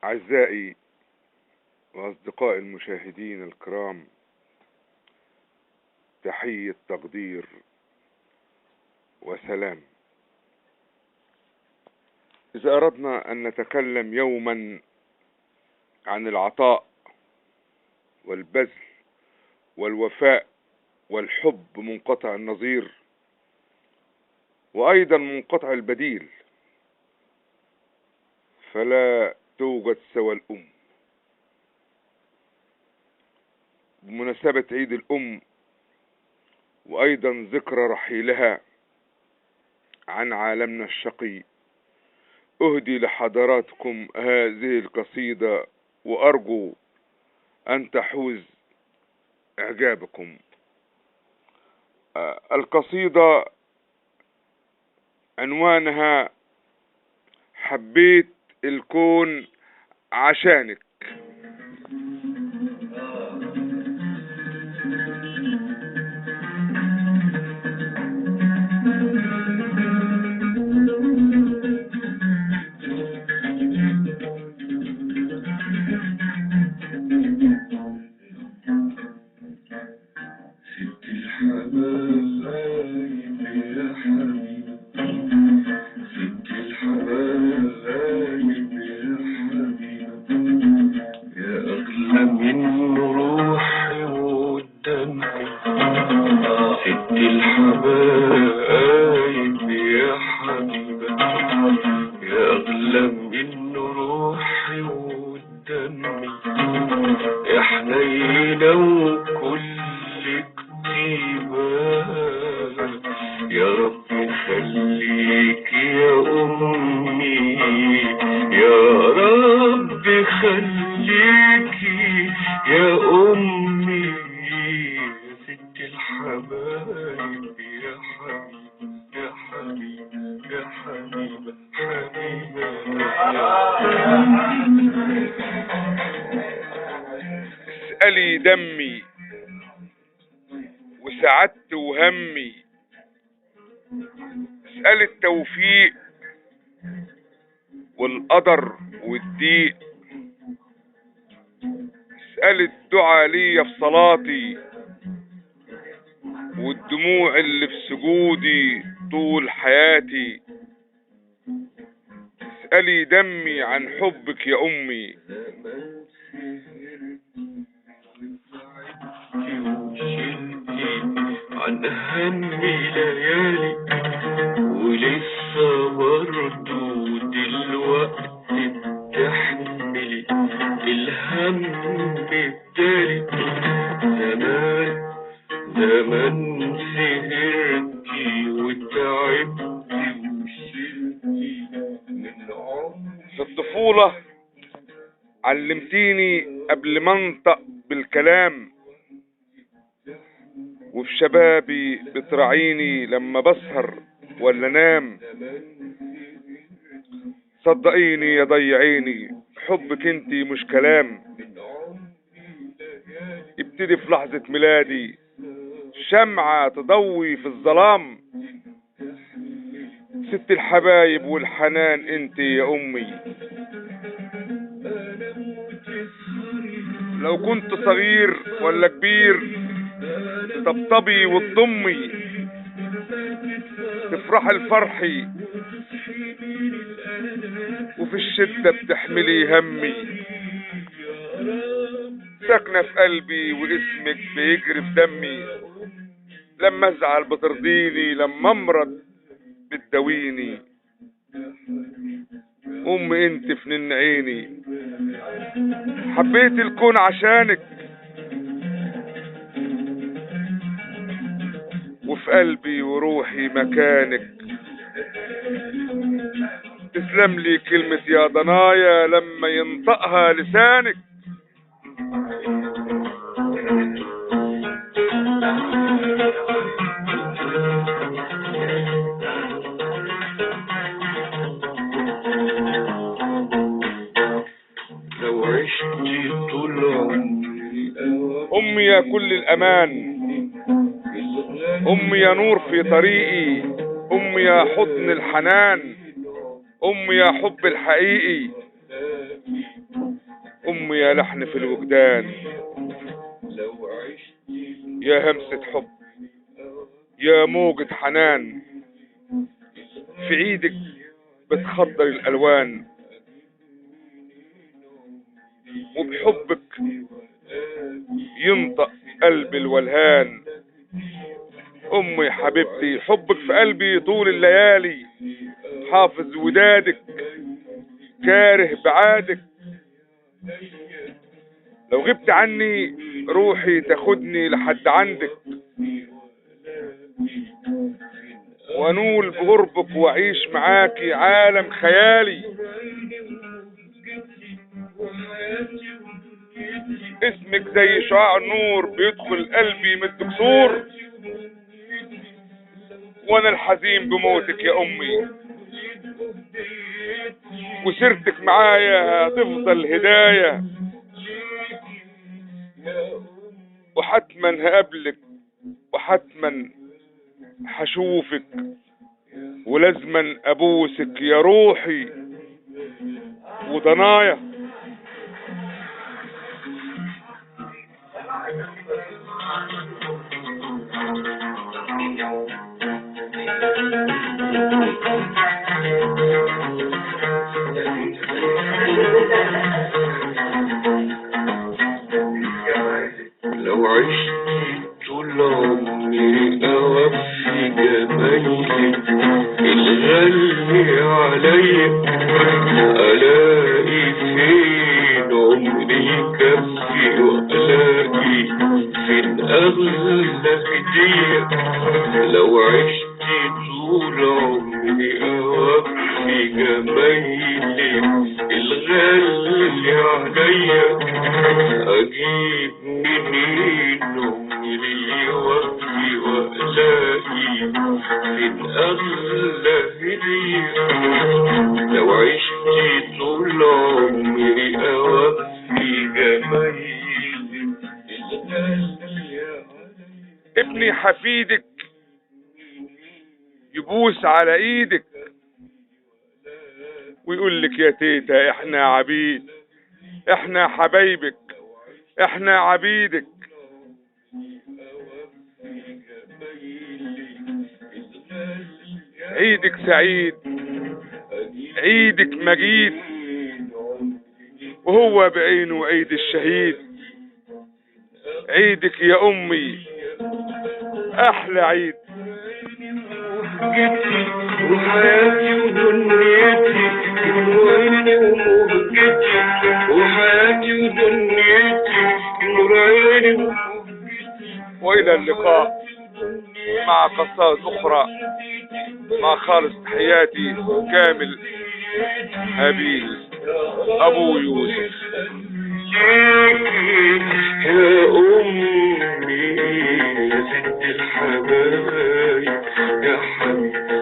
أعزائي وأصدقائي المشاهدين الكرام، تحية تقدير وسلام. إذا أردنا أن نتكلم يوما عن العطاء والبذل والوفاء والحب منقطع النظير وأيضا منقطع البديل، فلا توجد سوى الأم. بمناسبة عيد الأم وأيضا ذكرى رحيلها عن عالمنا الشقي، أهدي لحضراتكم هذه القصيدة وأرجو أن تحوز إعجابكم. القصيدة عنوانها حبيت الكون عشانك. ست الحبايب يا حبيبة، يا أغلى من روحي ودمي، يا حنينة وكل كتيبة، يا رب خليك يا أمي، يا رب خليك يا أمي، ست الحبايب يا حبيبة يا حبيبة يا حبيبة حبيبة. اسألي دمي وسعدت وهمي، اسألي التوفيق والقدر والضيق، اسألي الدعاء ليا في صلاتي والدموع اللي في سجودي طول حياتي، اسألي دمي عن حبك يا أمي. عن همي ليالي ولسه برضو دلوقتي بتحملي الهم التالي، زمان سهرتي وتعبتي وشلتي من عمري. في الطفولة علمتيني قبل ما انطق بالكلام، وفي شبابي بتراعيني لما بسهر ولا نام. صدقيني يا ضيعيني حبك انتي مش كلام، ابتدي في لحظة ميلادي شمعة تضوي في الظلام. ست الحبايب والحنان انتي يا أمي، لو كنت صغير ولا كبير تطبطبي وتضمي، تفرح الفرحي وفي الشدة بتحملي همي. ساكنة في قلبي واسمك بيجري في دمي، لما ازعل بترضيني، لما امرض بتداويني. امي انت فنن عيني، حبيت الكون عشانك، وفي قلبي وروحي مكانك. تسلم لي كلمة يا ضنايا لما ينطقها لسانك. لو عشت طول عمري أمي يا كل الأمان، أمي يا نور في طريقي، أمي يا حضن الحنان، أمي يا حب الحقيقي. أمي يا لحن في الوجدان، يا همسة حب، يا موجة حنان، في ايدك بتخضر الألوان، وبحبك ينطق قلبي الولهان. أمي حبيبتي حبك في قلبي طول الليالي، حافظ ودادك كاره بعادك، لو غبت عني روحي تاخدني لحد عندك، وانول بقربك واعيش معاكي عالم خيالي. اسمك زي شعاع النور بيدخل قلبي من الدكسور، وانا الحزين بموتك يا امي، وسيرتك معايا هتفضل هداية، وحتما هقابلك وحتما هشوفك، ولازما ابوسك يا روحي وضنايا. لو عشت طول عمري أوفي جمالك الغالي عليا، ألاقي فين عمري يكفي، وألاقي فين أغلى هدية. لو عشت طول عمري أوفي جمالك الغالي عليا، أجيب منين عمري يوفي، وألاقي فين أغلى هدية. لو عشت طول عمري أوفي جمالي الغالي عليا. ابني حفيدك يبوس على ايدك ويقول لك يا تيتا احنا عبيد، احنا حبايبك، احنا عبيدك. عيدك سعيد، عيدك مجيد، وهو بعينه عيد الشهيد. عيدك يا امي احلى عيد. وحياتي ودنيتي نور عيني ومهجتي، وحياتي ودنيتي نور عيني ومهجتي. والى اللقاء مع قصائد اخرى، مع خالص تحياتي كامل هابيل ابو يوسف. يا أمي يا ست الحبايب يا حبيبي